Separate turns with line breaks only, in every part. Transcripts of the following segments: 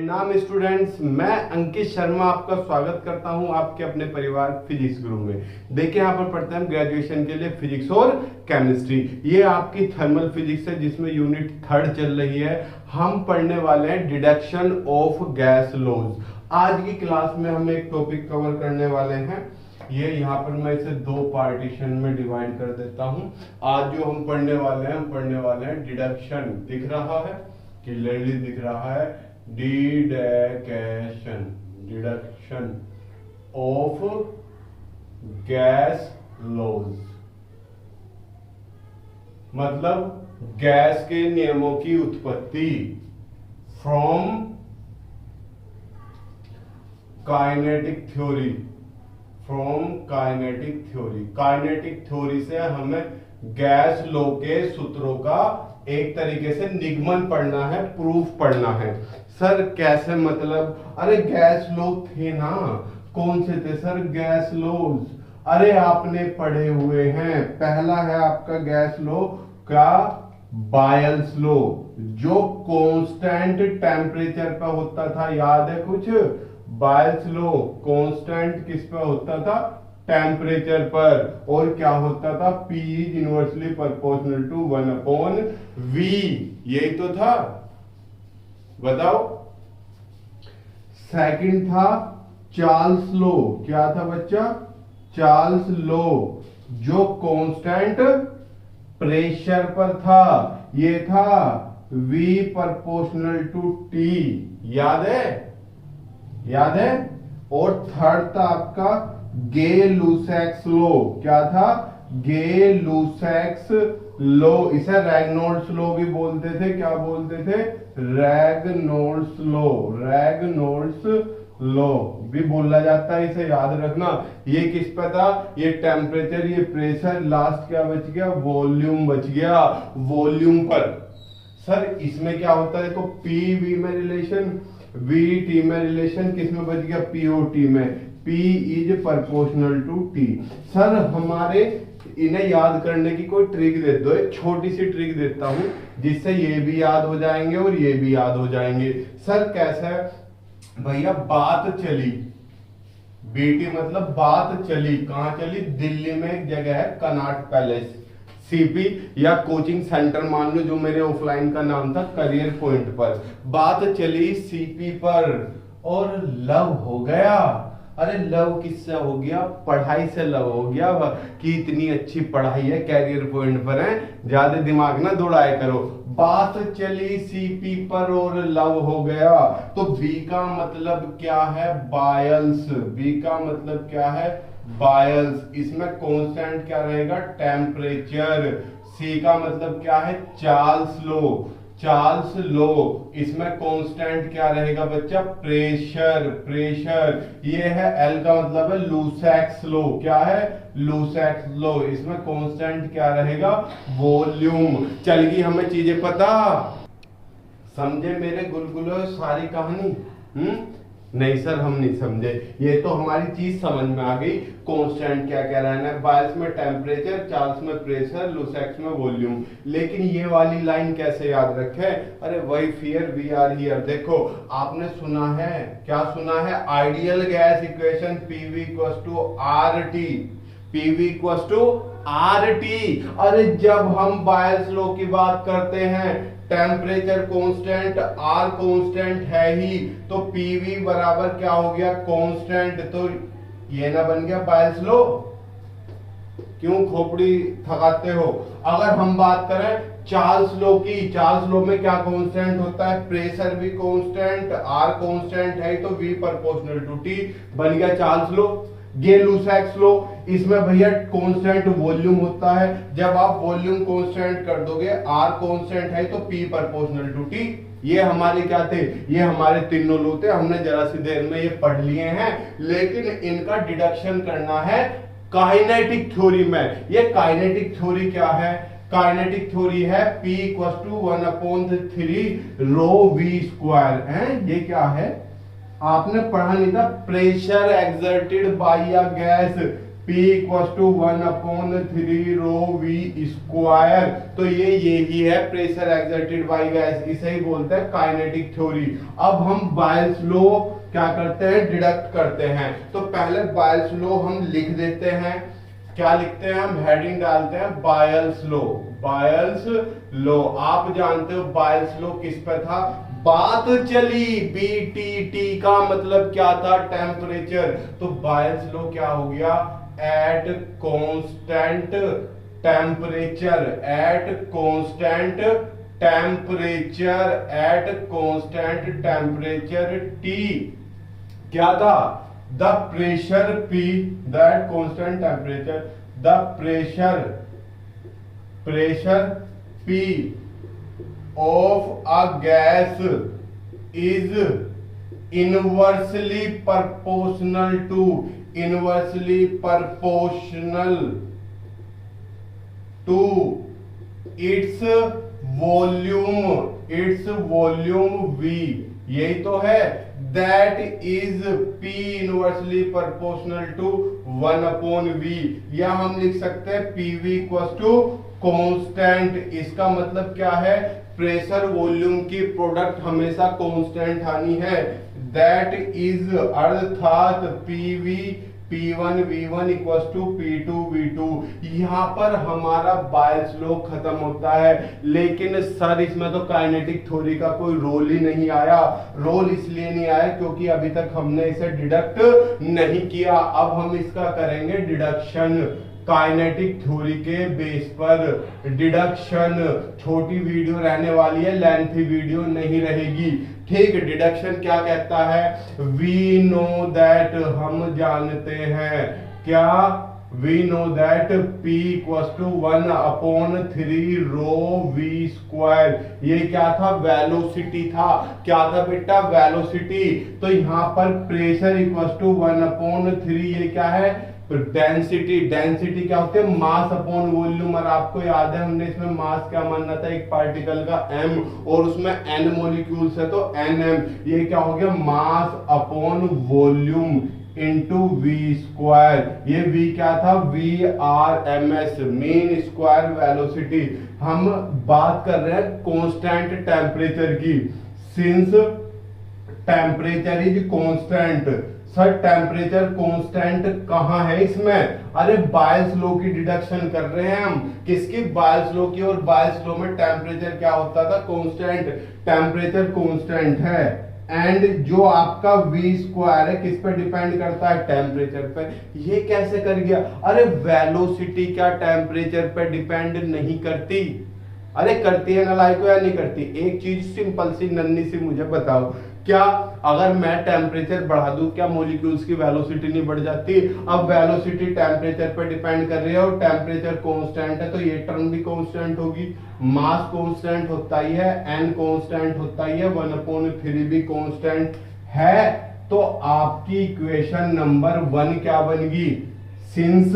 प्रणाम स्टूडेंट्स, मैं अंकित शर्मा आपका स्वागत करता हूं आपके अपने परिवार फिजिक्स गुरु में। देखिए यहाँ पर पढ़ते हैं हम ग्रेजुएशन के लिए फिजिक्स और केमिस्ट्री। ये आपकी थर्मल फिजिक्स है जिसमें यूनिट 3 चल रही है। हम पढ़ने वाले हैं डिडक्शन ऑफ गैस लॉज। आज की क्लास में हम एक टॉपिक कवर करने वाले हैं। ये यहाँ पर मैं इसे 2 पार्टीशन में डिवाइड कर देता हूँ। आज जो हम पढ़ने वाले हैं डिडक्शन, दिख रहा है क्लियरली दिख रहा है, डिडक्शन ऑफ गैस लॉज, मतलब गैस के नियमों की उत्पत्ति from kinetic theory. Kinetic theory से हमें गैस लॉ के सूत्रों का एक तरीके से निगमन पढ़ना है, प्रूफ पढ़ना है। सर कैसे, मतलब अरे गैस लॉ थे ना, कौन से थे सर गैस लॉज? अरे आपने पढ़े हुए हैं। पहला है आपका गैस लॉ का बायल्स लॉ, जो कांस्टेंट टेम्परेचर पे होता था, याद है कुछ? बायल्स लॉ कांस्टेंट किस पे होता था? टेम्परेचर पर। और क्या होता था? P is inversely proportional to 1/V। यही तो था, बताओ। सेकंड था चार्ल्स लॉ। क्या था बच्चा? चार्ल्स लॉ, जो कांस्टेंट प्रेशर पर था। ये था V प्रोपोर्शनल टू T। याद है? और थर्ड था आपका गे-लुसैक्स लॉ। क्या था? Gay-Lussac's law. इसे रैग्नोल्ड्स लॉ भी बोलते थे। क्या बोलते थे? रैग्नोल्ड्स लॉ भी बोला जाता है, इसे याद रखना। ये किस पे था? ये टेम्परेचर, ये प्रेशर, लास्ट क्या बच गया? वॉल्यूम बच गया, वॉल्यूम पर। सर इसमें क्या होता है? देखो PV में रिलेशन, VT में रिलेशन, किस में बच गया? POT में। P is proportional to T। Sir हमारे इन्हें याद करने की कोई ट्रिक दे दो, एक छोटी सी ट्रिक देता हूं जिससे ये भी याद हो जाएंगे और ये भी याद हो जाएंगे। सर कैसे भैया? बात चली, BT मतलब बात चली। कहां चली? दिल्ली में एक जगह है कनॉट पैलेस, CP या कोचिंग सेंटर मान लो, जो मेरे ऑफलाइन का नाम था, करियर पॉइंट पर। बात चली CP पर और लव हो गया। अरे लव किससे हो गया? पढ़ाई से लव हो गया कि इतनी अच्छी पढ़ाई है, कैरियर पॉइंट पर है, ज्यादा दिमाग ना दौड़ाया करो। बात चली CP पर और लव हो गया। तो B का मतलब क्या है? बायल्स। B का मतलब क्या है? बायल्स। इसमें कांस्टेंट क्या रहेगा? टेम्परेचर। C का मतलब क्या है? Charles law. इसमें कांस्टेंट क्या रहेगा बच्चा? प्रेशर। ये है L का मतलब है लुसैक्स लॉ। क्या है? लुसैक्स लॉ। इसमें कांस्टेंट क्या रहेगा? वॉल्यूम। चल गई हमें चीजें पता? समझे मेरे गुलगुलो सारी कहानी? नहीं सर हम नहीं समझे। ये तो हमारी चीज समझ में आ गई। कांस्टेंट क्या क्या रहना है? बायल्स में टेम्परेचर, चार्ल्स में प्रेशर, लुसैक्स में वॉल्यूम। लेकिन ये वाली लाइन कैसे याद रखे? अरे वही फियर वी आर हियर। देखो आपने सुना है, क्या सुना है? Ideal gas equation PV equals to RT। अरे जब हम बायल्स लॉ की बात करते हैं, टेम्परेचर कांस्टेंट, R कांस्टेंट है ही, तो PV बराबर क्या हो गया? कांस्टेंट। तो ये ना बन गया बायल्स लॉ? क्यों खोपड़ी थकाते हो? अगर हम बात करें चार्ल्स लॉ की, चार्ल्स लॉ में क्या कांस्टेंट होता है? प्रेशर भी कांस्टेंट, R कांस्टेंट है, तो V प्रोपोर्शनल टू T बन गया चार्ल्स लॉ। गे-लुसैक्स लॉ, इसमें भैया कांस्टेंट वॉल्यूम होता है। जब आप वॉल्यूम कांस्टेंट कर दोगे, R कांस्टेंट है, तो P प्रोपोर्शनल टू T। ये हमारे क्या थे? ये हमारे तीनों लॉ थे। हमने जरा सी देर में ये पढ़ लिए हैं, लेकिन इनका डिडक्शन करना है काइनेटिक थ्योरी में। ये काइनेटिक थ्योरी क्या है? काइनेटिक थ्योरी है P इक्वल्स टू 1/3 ρV²। ये क्या है? आपने पढ़ा नहीं था? Pressure exerted by a gas, P P equal to 1/3 rho V square. तो ये यही है प्रेशर एक्सर्टेड बाय गैस, इसे ही बोलते हैं काइनेटिक थ्योरी। अब हम बायल्स लॉ क्या करते हैं, डिडक्ट करते हैं। तो पहले बायल्स लॉ हम लिख देते हैं। क्या लिखते हैं हम, हेडिंग डालते हैं बायल्स लॉ। बायल्स लॉ आप जानते हो बायल्स लॉ किस पे था, बात चली BTT का मतलब क्या था, टेम्परेचर। तो बायल्स लॉ क्या हो गया, at constant temperature, at constant temperature, at constant temperature T क्या था, the pressure P, that constant temperature, the pressure P of a gas is inversely proportional to its volume V। यही तो है, that is P inversely proportional to 1/V। या हम लिख सकते हैं PV इक्वल टू कांस्टेंट। इसका मतलब क्या है, प्रेशर वॉल्यूम की प्रोडक्ट हमेशा कांस्टेंट आनी है। दैट इज अर्थात PV P1 V1 equal to P2 V2। यहां पर हमारा बायल्स लॉ खत्म होता है। लेकिन सर इसमें तो काइनेटिक थ्योरी का कोई रोल ही नहीं आया। रोल इसलिए नहीं आया क्योंकि अभी तक हमने इसे डिडक्ट नहीं किया। अब हम इसका करेंगे डिडक्शन काइनेटिक थ्योरी के बेस पर। डिडक्शन छोटी वीडियो रहने वाली है, लेंथी वीडियो नहीं रहेगी। ठीक, डिडक्शन क्या कहता है, वी नो दैट हम जानते हैं, क्या, we know that P equal to 1/3 rho V square. ये क्या था, वेलोसिटी था। क्या था बेटा, वेलोसिटी। तो यहां पर प्रेशर इक्वल टू 1/3, ये क्या है, डेंसिटी। डेंसिटी क्या होती है, मास अपॉन वॉल्यूम। और आपको याद है हमने इसमें मास क्या मानना था, एक पार्टिकल का m, और उसमें n मॉलिक्यूल्स है तो nm। ये क्या हो गया, mass upon volume into V square. ये V क्या था, VRMS, मीन स्क्वायर वेलोसिटी। हम बात कर रहे हैं कांस्टेंट टेम्परेचर की। Since temperature is constant, sir temperature constant कहां है इसमें, अरे बायल्स लॉ की डिडक्शन कर रहे हैं हम। किसकी, बायल्स लॉ की। और बायल्स लॉ में टेम्परेचर क्या होता था, कांस्टेंट। टेम्परेचर कांस्टेंट है एंड जो आपका V स्क्वायर है किस पे डिपेंड करता है, टेम्परेचर पे। ये कैसे कर गया, अरे वेलोसिटी क्या टेम्परेचर पे डिपेंड नहीं करती, अरे करती है ना लाइको या नहीं करती। एक चीज सिंपल सी नन्ही सी मुझे बताओ, क्या अगर मैं टेम्परेचर बढ़ा दूं क्या मॉलिक्यूल्स की वेलोसिटी नहीं बढ़ जाती। अब वेलोसिटी टेम्परेचर पर डिपेंड कर रही है और टेम्परेचर कांस्टेंट है तो ये टर्म भी कांस्टेंट होगी। मास कांस्टेंट होता ही है, n कांस्टेंट होता ही है, 1/3 भी कांस्टेंट है। तो आपकी इक्वेशन नंबर 1 क्या बनेगी, since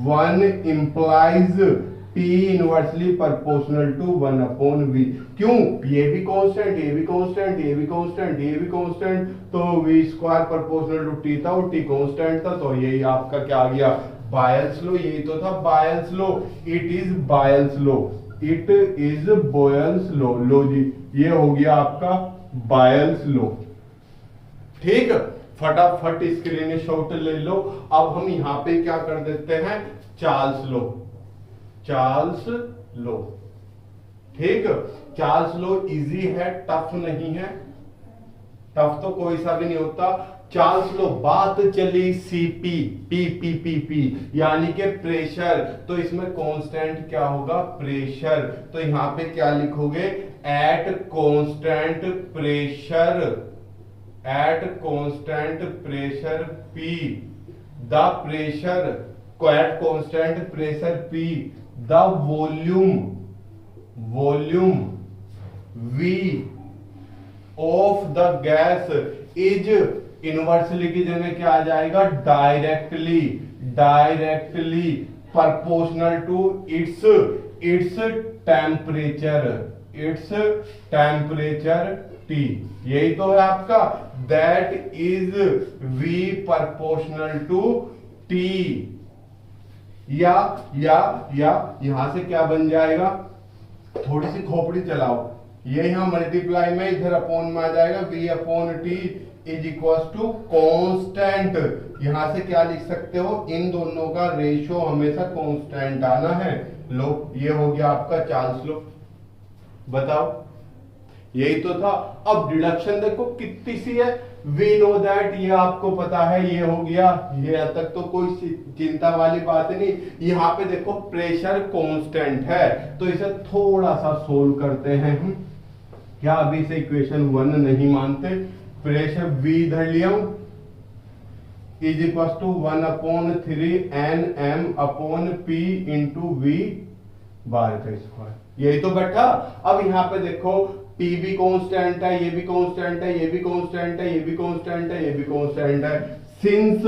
1 implies P inversely proportional to 1/V। क्यों, ये भी कांस्टेंट, ये भी कांस्टेंट, ये भी कांस्टेंट, ये भी कांस्टेंट, तो V square proportional to T था और T कांस्टेंट था। तो यही आपका क्या आ गया, बायल्स लॉ। यही तो था Boyle's law. It is Boyle's law, it is Boyle's law. लो जी, ये हो गया आपका बायल्स लॉ। ठीक, फटाफट स्क्रीनशॉट ले लो। अब हम यहां पे क्या कर देते हैं, चार्ल्स लॉ। चार्ल्स लॉ, ठीक, चार्ल्स लॉ इजी है, टफ नहीं है। टफ तो कोई सा भी नहीं होता। चार्ल्स लॉ, बात चली CP, P यानी कि प्रेशर। तो इसमें कांस्टेंट क्या होगा, प्रेशर। तो यहां पे क्या लिखोगे, at constant pressure P, the pressure at constant pressure P, the volume V of the gas is inversely की जगह क्या आ जाएगा, directly proportional to its temperature T। यही तो है आपका, that is V proportional to T, या यहां से क्या बन जाएगा, थोड़ी सी खोपड़ी चलाओ, ये यहां मल्टीप्लाई में इधर अपोन में आ जाएगा, v upon T is equal to constant. यहां से क्या लिख सकते हो, इन दोनों का रेशियो हमेशा कांस्टेंट आना है। लो ये हो गया आपका चार्ल्स लॉ। बताओ यही तो था। अब डिडक्शन देखो कितनी सी है, वी नो दैट, ये आपको पता है, ये हो गया, ये अब तक तो कोई चिंता वाली बात नहीं। यहाँ पे देखो प्रेशर कांस्टेंट है, तो इसे थोड़ा सा सोल्व करते हैं हम। क्या अभी से इक्वेशन 1 नहीं मानते, प्रेशर V इधर लिया is equal to 1/3 NM upon P into V bar का स्क्वायर, यही तो बैठा। अब यहाँ पे देखो P भी कांस्टेंट है, ये भी कांस्टेंट है, ये भी कांस्टेंट है, ये भी कांस्टेंट है, ये भी कांस्टेंट है। सिंस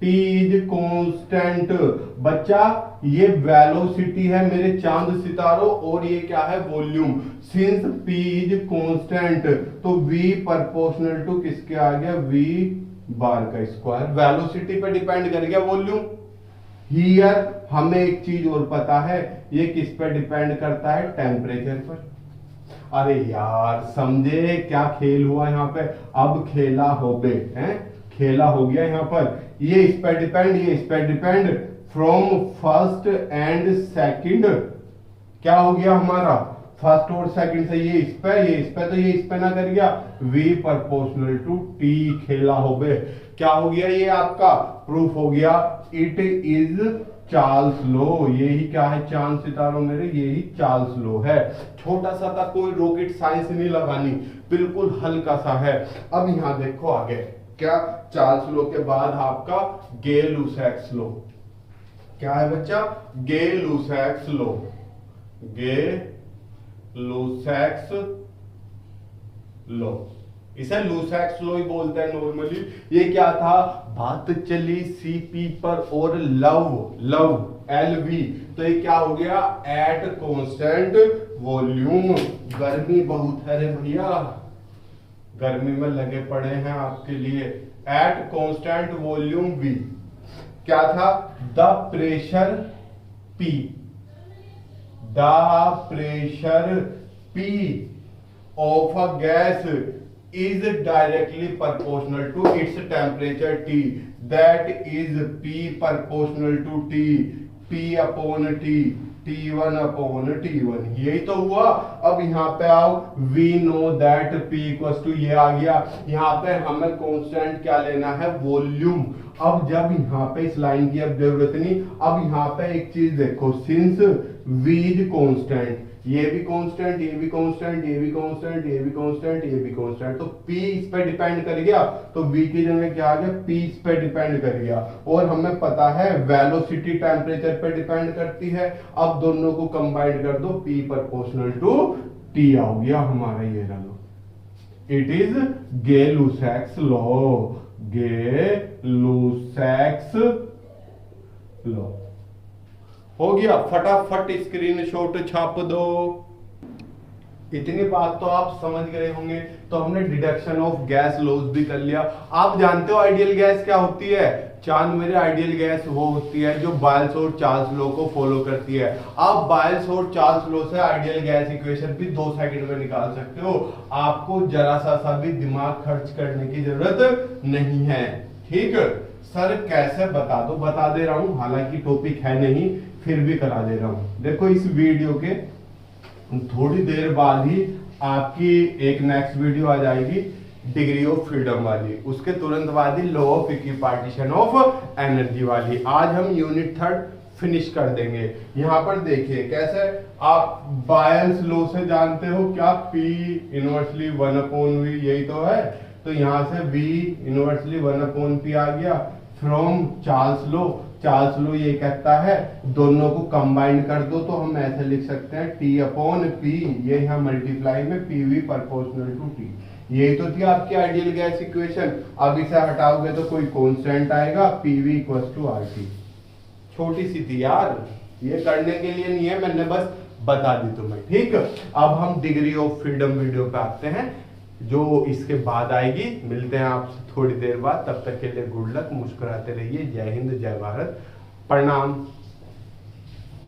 P इज कांस्टेंट, बच्चा ये वेलोसिटी है मेरे चांद सितारों, और ये क्या है, volume. Since P is constant, तो V प्रोपोर्शनल टू किसके आ गया, V बार का स्क्वायर। वेलोसिटी पे डिपेंड कर गया वॉल्यूम। हियर हमें एक चीज और पता है, ये किस पे डिपेंड करता है, टेम्परेचर पर। अरे यार समझे क्या खेल हुआ यहाँ पे, अब खेला हो बे, हैं खेला हो गया यहाँ पर। ये इस पे डिपेंड, ये इस पे depend, from first and second क्या हो गया हमारा, फर्स्ट और सेकंड से ये इस पे, ये इस पे, तो ये इस पे ना कर गया, V प्रोपोर्शनल टू T खेला हो बे। क्या हो गया, ये आपका प्रूफ हो गया, इट इज चार्ल्स लॉ। यही क्या है, चांद सितारों मेरे, यही चार्ल्स लॉ है। छोटा सा था, कोई रॉकेट साइंस नहीं लगानी, बिल्कुल हल्का सा है। अब यहां देखो आगे क्या, चार्ल्स लॉ के बाद आपका गे-लुसैक्स लॉ। क्या है बच्चा, गे-लुसैक्स लॉ, गे-लुसैक्स लॉ, इसे लुसैक्स लॉ ही बोलते हैं नॉर्मली। ये क्या था, बात चली CP पर और लव LV, तो ये क्या हो गया, एट कांस्टेंट वॉल्यूम। गर्मी बहुत है रे भैया, गर्मी में लगे पड़े हैं आपके लिए। एट कांस्टेंट वॉल्यूम V क्या था, the pressure P of a gas is directly proportional to its temperature T, that is P proportional to T, P upon T, T1 upon T1, यही तो हुआ। अब यहाँ पे आओ, we know that P equals to, ये आ गया। यहाँ पे हमें कांस्टेंट क्या लेना है, वॉल्यूम। अब जब यहाँ पे इस लाइन की अब जरूरत नहीं, अब यहाँ पे एक चीज देखो, सिंस V इज कांस्टेंट, ये भी कांस्टेंट, ये भी कांस्टेंट, ये भी कांस्टेंट, ये भी कांस्टेंट, ये भी कांस्टेंट, तो P इस पे डिपेंड कर गया, तो V की जगह क्या आ गया, P इस पे डिपेंड कर गया। और हमें पता है वेलोसिटी टेम्परेचर पे डिपेंड करती है। अब दोनों को कंबाइन कर दो, P प्रोपोर्शनल टू T आ गया हमारा ये लो। It is Gay Lussac's law, Gay Lussac's law हो गया। फटाफट स्क्रीनशॉट छाप दो। इतनी बात तो आप समझ गए होंगे। तो हमने डिडक्शन ऑफ गैस लॉज भी कर लिया। आप जानते हो आइडियल गैस क्या होती है, चांद मेरे आइडियल गैस वो होती है जो बायल्स और चार्ल्स लॉ को फॉलो करती है। आप बायल्स और चार्ल्स लॉ से आइडियल गैस इक्वेशन भी 2 सेकंड में निकाल सकते हो। आपको जरा सा भी दिमाग खर्च करने की जरूरत नहीं है। ठीक सर कैसे, बता दे रहा हूं, हालांकि टॉपिक है नहीं फिर भी करा दे रहा हूं। देखो इस वीडियो के थोड़ी देर बाद ही आपकी एक नेक्स्ट वीडियो आ जाएगी डिग्री ऑफ फ्रीडम वाली, उसके तुरंत बाद ही law of equipartition of energy वाली। आज हम यूनिट 3 फिनिश कर देंगे। यहां पर देखिए कैसे, आप बायल्स लॉ से जानते हो क्या, P इनवर्सली 1/V, यही तो है। तो यहां से V इनवर्सली 1/P आ गया। फ्रॉम चार्ल्स लॉ ये कहता है दोनों को कंबाइन कर दो, तो हम ऐसे लिख सकते हैं T/P, ये यहाँ मल्टीप्लाई में PV प्रोपोर्शनल टू T। यही तो थी आपकी आइडियल गैस इक्वेशन। अब इसे हटाओगे तो कोई कांस्टेंट आएगा, PV इक्वल्स टू RT। छोटी सी थी यार, ये करने के लिए नहीं है, मैंने बस बता दी तुम्हें। ठीक, अब हम डिग्री ऑफ फ्रीडम वीडियो पे आते हैं। जो इसके बाद आएगी। मिलते हैं आपसे थोड़ी देर बाद, तब तक के लिए गुड लक, मुस्कुराते रहिए। जय हिंद, जय भारत, प्रणाम।